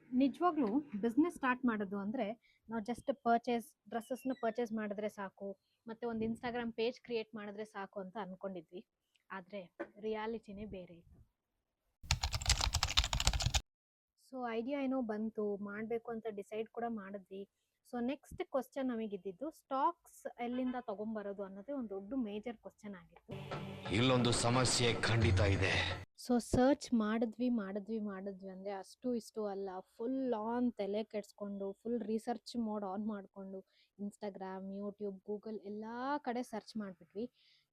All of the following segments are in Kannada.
ನಿಜವಾಗ್ಲೂ ಬಿಸ್ನೆಸ್ ಸ್ಟಾರ್ಟ್ ಮಾಡೋದು ಅಂದರೆ ನಾವು ಜಸ್ಟ್ ಡ್ರೆಸ್ಸಸ್ನ ಪರ್ಚೇಸ್ ಮಾಡಿದ್ರೆ ಸಾಕು, ಮತ್ತು ಒಂದು ಇನ್ಸ್ಟಾಗ್ರಾಮ್ ಪೇಜ್ ಕ್ರಿಯೇಟ್ ಮಾಡಿದ್ರೆ ಸಾಕು ಅಂತ ಅಂದ್ಕೊಂಡಿದ್ವಿ. ಆದರೆ ರಿಯಾಲಿಟಿನೇ ಬೇರೆ ಇತ್ತು. ಸೊ ಐಡಿಯಾ ಏನೋ ಬಂತು, ಮಾಡಬೇಕು ಅಂತ ಡಿಸೈಡ್ ಕೂಡ ಮಾಡಿದ್ವಿ. ಸೊ ನೆಕ್ಸ್ಟ್ ಕ್ವಶನ್ ನಮಗಿದ್ದಿದ್ದು ಸ್ಟಾಕ್ಸ್ ಎಲ್ಲಿಂದ ತೊಗೊಂಬರೋದು ಅನ್ನೋದೇ ಒಂದು ದೊಡ್ಡ ಮೇಜರ್ ಕ್ವಶನ್ ಆಗಿತ್ತು. ಇಲ್ಲೊಂದು ಸಮಸ್ಯೆ ಖಂಡಿತ ಇದೆ. ಸೊ ಸರ್ಚ್ ಮಾಡಿದ್ವಿ ಅಂದರೆ ಅಷ್ಟು ಇಷ್ಟು ಅಲ್ಲ, ಫುಲ್ ಆನ್ ತಲೆ ಕೆಡಿಸ್ಕೊಂಡು ಫುಲ್ ರಿಸರ್ಚ್ ಮೋಡ್ ಆನ್ ಮಾಡಿಕೊಂಡು ಇನ್ಸ್ಟಾಗ್ರಾಮ್, ಯೂಟ್ಯೂಬ್, ಗೂಗಲ್ ಎಲ್ಲ ಕಡೆ ಸರ್ಚ್ ಮಾಡಿಬಿಟ್ವಿ.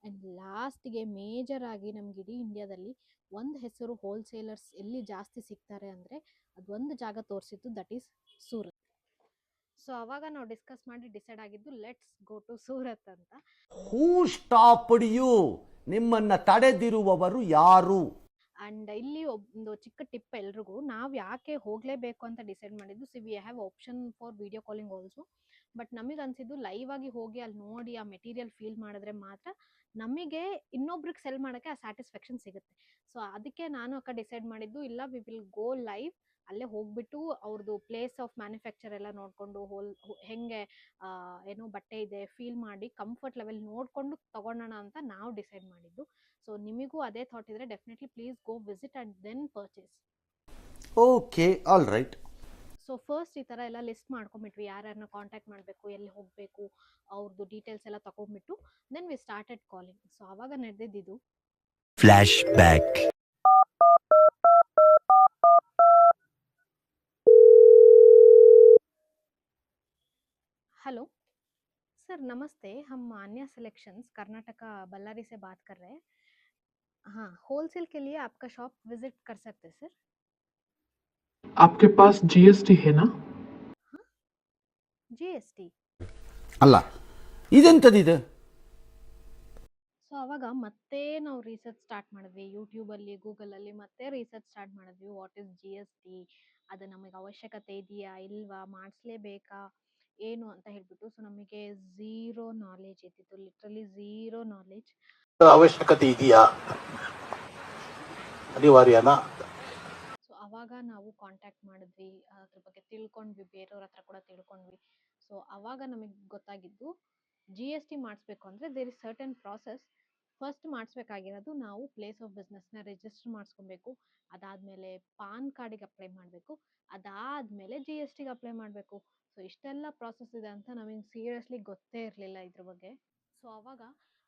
ಆ್ಯಂಡ್ ಲಾಸ್ಟಿಗೆ ಮೇಜರ್ ಆಗಿ ನಮ್ಗೆ ಇಡೀ ಇಂಡಿಯಾದಲ್ಲಿ ಒಂದು ಹೆಸರು ಹೋಲ್ಸೇಲರ್ಸ್ ಎಲ್ಲಿ ಜಾಸ್ತಿ ಸಿಗ್ತಾರೆ ಅಂದರೆ ಅದೊಂದು ಜಾಗ ತೋರಿಸಿತ್ತು, ದಟ್ ಈಸ್ ಸೂರತ್. ಸೊ ಅವಾಗ ನಾವು ಡಿಸ್ಕಸ್ ಮಾಡಿ ಡಿಸೈಡ್ ಆಗಿದ್ದು ಲೆಟ್ಸ್ ಗೋ ಟು ಸೂರತ್ ಅಂತ. ಹೂ ಸ್ಟಾಪ್ಡ್ ಯು? ನಿಮ್ಮನ್ನ ತಡೆದಿರುವವರು ಯಾರು? ಆ್ಯಂಡ್ ಇಲ್ಲಿ ಒಂದು ಚಿಕ್ಕ ಟಿಪ್ ಎಲ್ರಿಗೂ, ನಾವು ಯಾಕೆ ಹೋಗಲೇಬೇಕು ಅಂತ ಡಿಸೈಡ್ ಮಾಡಿದ್ದು, we have option for video calling also. But ನಮಗೆ ಅನಿಸಿದ್ದು ಲೈವ್ ಆಗಿ ಹೋಗಿ ಅಲ್ಲಿ ನೋಡಿ ಆ ಮೆಟೀರಿಯಲ್ ಫೀಲ್ ಮಾಡಿದ್ರೆ ಮಾತ್ರ ನಮಗೆ ಇನ್ನೊಬ್ರಿಗೆ ಸೆಲ್ ಮಾಡೋಕ್ಕೆ ಆ ಸ್ಯಾಟಿಸ್ಫ್ಯಾಕ್ಷನ್ ಸಿಗುತ್ತೆ. ಸೊ ಅದಕ್ಕೆ ನಾನು ಅಕ್ಕ ಡಿಸೈಡ್ ಮಾಡಿದ್ದು, ಇಲ್ಲ ವಿ ವಿಲ್ ಗೋ ಲೈವ್, ಅಲ್ಲೇ ಹೋಗ್ಬಿಟ್ಟು ಅವ್ರದ್ದು ಪ್ಲೇಸ್ ಆಫ್ ಮ್ಯಾನುಫ್ಯಾಕ್ಚರ್ ಎಲ್ಲ ನೋಡಿಕೊಂಡು ಹೆಂಗೆ ಏನೋ ಬಟ್ಟೆ ಇದೆ ಫೀಲ್ ಮಾಡಿ ಕಂಫರ್ಟ್ ಲೆವೆಲ್ ನೋಡಿಕೊಂಡು ತಗೊಳ್ಳೋಣ ಅಂತ ನಾವು ಡಿಸೈಡ್ ಮಾಡಿದ್ದು. ಸೊ ನಿಮಗೂ ಅದೇ ಥಾಟ್ ಇದ್ರೆ definitely please go visit and then purchase. Okay, all right. So first ಈ ಥರ ಎಲ್ಲ ಲಿಸ್ಟ್ ಮಾಡ್ಕೊಂಬಿಟ್ವಿ, ಯಾರ್ಯಾರನ್ನ ಕಾಂಟ್ಯಾಕ್ಟ್ ಮಾಡಬೇಕು, ಎಲ್ಲಿ ಹೋಗಬೇಕು, ಅವ್ರದ್ದು ಡೀಟೇಲ್ಸ್ ಎಲ್ಲ ತಗೊಂಡ್ಬಿಟ್ಟು then we started calling. So ಆವಾಗ ನಡೆದಿದ್ದು ಫ್ಲಾಶ್ ಬ್ಯಾಕ್. हेलो सर, नमस्ते। हम मान्या सिलेक्शंस कर्नाटका बल्लारी से बात कर रहे हैं। हाँ, होलसेल के लिए आपका शॉप विजिट कर सकते हैं सर। आपके पास जीएसटी है ना? हाँ, जीएसटी ಅಲ್ಲ, ಇದೆಂಥದಿದೆ? ಸೊ ಅವಾಗ ಮತ್ತೆ ನಾವು ರಿಸರ್ಚ್ ಸ್ಟಾರ್ಟ್ ಮಾಡಿದ್ವಿ, ಯೂಟ್ಯೂಬಲ್ಲಿ ಗೂಗಲಲ್ಲಿ ಮತ್ತೆ ರಿಸರ್ಚ್ ಸ್ಟಾರ್ಟ್ ಮಾಡಿದ್ವಿ. What is G S T, ಅದು ನಮಗೆ ಅವಶ್ಯಕತೆ ಇದೆಯಾ ಇಲ್ವಾ, ಮಾಡಿಸ್ಲೇಬೇಕಾ ಏನು ಅಂತ ಹೇಳ್ಬಿಟ್ಟು. ಸೊ ನಮಗೆ ಝೀರೋ ನಾಲೆಜ್ ಇದ್ದಿತ್ತು, ಲಿಟ್ರಲಿ ಝೀರೋ ನಾಲೆಜ್. ಅವಶ್ಯಕತೆ ಇದೆಯಾ, ಅನಿವಾರ್ಯನಾ? ಸೊ ಅವಾಗ ನಾವು ಕಾಂಟ್ಯಾಕ್ಟ್ ಮಾಡಿದ್ವಿ, ಅದ್ರ ಬಗ್ಗೆ ತಿಳ್ಕೊಂಡ್ವಿ, ಬೇರೆಯವ್ರ ಹತ್ರ ಕೂಡ ತಿಳ್ಕೊಂಡ್ವಿ. ಸೊ ಅವಾಗ ನಮಗೆ ಗೊತ್ತಾಗಿದ್ದು, ಜಿ ಎಸ್ ಟಿ ಮಾಡಿಸ್ಬೇಕು ಅಂದರೆ there is certain process. First ಮಾಡಿಸ್ಬೇಕಾಗಿರೋದು ನಾವು ಪ್ಲೇಸ್ ಆಫ್ ಬಿಸ್ನೆಸ್ನ ರಿಜಿಸ್ಟರ್ ಮಾಡಿಸ್ಕೊಬೇಕು, ಅದಾದಮೇಲೆ ಪಾನ್ ಕಾರ್ಡಿಗೆ ಅಪ್ಲೈ ಮಾಡಬೇಕು, ಅದಾದಮೇಲೆ ಜಿ ಎಸ್ ಟಿಗೆ ಅಪ್ಲೈ ಮಾಡಬೇಕು. ಸೊ ಇಷ್ಟೆಲ್ಲ ಪ್ರಾಸೆಸ್ ಇದೆ ಅಂತ ನಮಗೆ ಸೀರಿಯಸ್ಲಿ ಗೊತ್ತೇ ಇರಲಿಲ್ಲ ಇದ್ರ ಬಗ್ಗೆ. ಸೊ ಅವಾಗ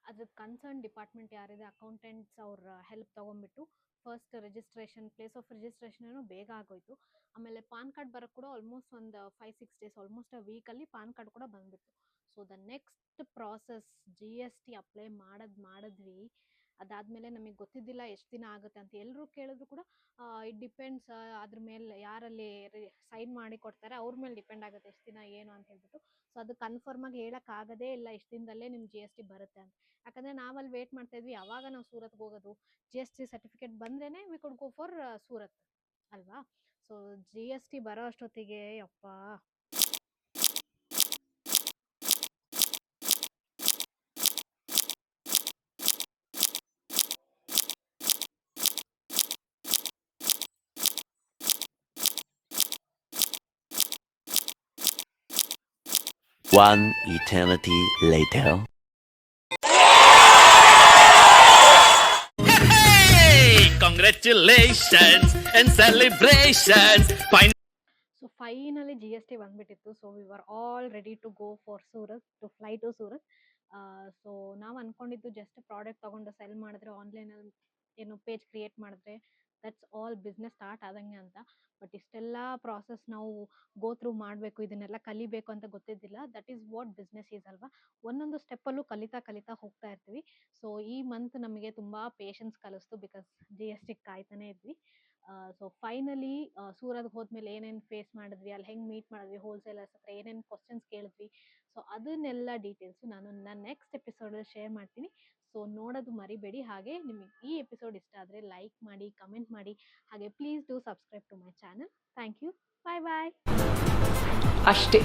ಅದ್ರದ್ದು ಕನ್ಸರ್ನ್ ಡಿಪಾರ್ಟ್ಮೆಂಟ್ ಯಾರಿದೆ, ಅಕೌಂಟೆಂಟ್ಸ್, ಅವ್ರ ಹೆಲ್ಪ್ ತೊಗೊಂಡ್ಬಿಟ್ಟು first registration, place of registration ಏನೋ ಬೇಗ ಆಗೋಯ್ತು. ಆಮೇಲೆ ಪಾನ್ ಕಾರ್ಡ್ ಬರೋಕ್ಕೆ ಕೂಡ ಆಲ್ಮೋಸ್ಟ್ ಒಂದು 5-6 ಡೇಸ್, ಆಲ್ಮೋಸ್ಟ್ ಆ ವೀಕಲ್ಲಿ ಪಾನ್ ಕಾರ್ಡ್ ಕೂಡ ಬಂದ್ಬಿಟ್ಟು. So the next process G S T apply ಮಾಡಿದ್ವಿ. ಅದಾದಮೇಲೆ ನಮಗೆ ಗೊತ್ತಿದ್ದಿಲ್ಲ ಎಷ್ಟು ದಿನ ಆಗುತ್ತೆ ಅಂತ. ಎಲ್ಲರೂ ಕೇಳಿದ್ರು ಕೂಡ ಇಟ್ ಡಿಪೆಂಡ್ಸ್, ಅದ್ರ ಮೇಲೆ ಯಾರಲ್ಲಿ ಸೈನ್ ಮಾಡಿ ಕೊಡ್ತಾರೆ ಅವ್ರ ಮೇಲೆ ಡಿಪೆಂಡ್ ಆಗುತ್ತೆ ಎಷ್ಟು ದಿನ ಏನು ಅಂತ ಹೇಳ್ಬಿಟ್ಟು. ಸೊ ಅದು ಕನ್ಫರ್ಮಾಗಿ ಹೇಳೋಕ್ಕಾಗದೇ ಇಲ್ಲ ಎಷ್ಟು ದಿನದಲ್ಲೇ ನಿಮ್ಮ ಜಿ ಎಸ್ ಟಿ ಬರುತ್ತೆ ಅಂತ. ಯಾಕಂದರೆ ನಾವಲ್ಲಿ ವೇಟ್ ಮಾಡ್ತಾಯಿದ್ವಿ, ಯಾವಾಗ ನಾವು ಸೂರತ್ಗೆ ಹೋಗೋದು, ಜಿ ಎಸ್ ಟಿ ಸರ್ಟಿಫಿಕೇಟ್ ಬಂದ್ರೇ we could go for Surat ಅಲ್ವಾ. ಸೊ ಜಿ ಎಸ್ ಟಿ ಬರೋ ಅಷ್ಟೊತ್ತಿಗೆ ಯಪ್ಪ, One eternity later. Hey! Congratulations and celebrations. So finally G S T ಬಂದ್ಬಿಟ್ಟಿತ್ತು. So we were all ready to go for Surat, to fly to Surat. So ನಾವು ಅಂದ್ಕೊಂಡಿದ್ದು ಜಸ್ಟ್ ಪ್ರಾಡಕ್ಟ್ ತೊಗೊಂಡು ಸೆಲ್ ಮಾಡಿದ್ರೆ, ಆನ್ಲೈನಲ್ಲಿ ಏನು ಪೇಜ್ ಕ್ರಿಯೇಟ್ ಮಾಡಿದ್ರೆ ದಟ್ಸ್ ಆಲ್ ಬಿಸ್ನೆಸ್ ಸ್ಟಾರ್ಟ್ ಆದಂಗೆ ಅಂತ. ಬಟ್ ಇಷ್ಟೆಲ್ಲ ಪ್ರಾಸೆಸ್ ನಾವು ಗೋ ಥ್ರೂ ಮಾಡಬೇಕು, ಇದನ್ನೆಲ್ಲ ಕಲಿಬೇಕು ಅಂತ ಗೊತ್ತಿದ್ದಿಲ್ಲ. That is what business is ಅಲ್ವಾ. ಒಂದೊಂದು ಸ್ಟೆಪ್ಪಲ್ಲೂ ಕಲಿತಾ ಹೋಗ್ತಾ ಇರ್ತೀವಿ. ಸೊ ಈ ಮಂತ್ ನಮಗೆ ತುಂಬ ಪೇಷನ್ಸ್ ಕಲಿಸ್ತು, ಬಿಕಾಸ್ ಜಿ ಎಸ್ ಟಿ ಕಾಯ್ತಾನೆ ಇದ್ವಿ. ಸೊ ಫೈನಲಿ ಸೂರತ್ಗೆ ಹೋದ್ಮೇಲೆ ಏನೇನು ಫೇಸ್ ಮಾಡಿದ್ವಿ, ಅಲ್ಲಿ ಹೆಂಗೆ ಮೀಟ್ ಮಾಡಿದ್ವಿ, ಹೋಲ್ಸೇಲರ್ಸ್ ಹತ್ರ ಏನೇನು ಕ್ವಶನ್ಸ್ ಕೇಳಿದ್ವಿ, ಸೊ ಅದನ್ನೆಲ್ಲ ಡೀಟೇಲ್ಸು ನಾನು ನನ್ನ ನೆಕ್ಸ್ಟ್ ಎಪಿಸೋಡಲ್ಲಿ ಶೇರ್ ಮಾಡ್ತೀನಿ. ಸೊ ನೋಡೋದು ಮರಿಬೇಡಿ. ಹಾಗೆ ನಿಮಗೆ ಈ ಎಪಿಸೋಡ್ ಇಷ್ಟ ಆದರೆ ಲೈಕ್ ಮಾಡಿ, ಕಮೆಂಟ್ ಮಾಡಿ, ಹಾಗೆ please do subscribe to my channel. Thank you, bye bye. ಅಷ್ಟೇ.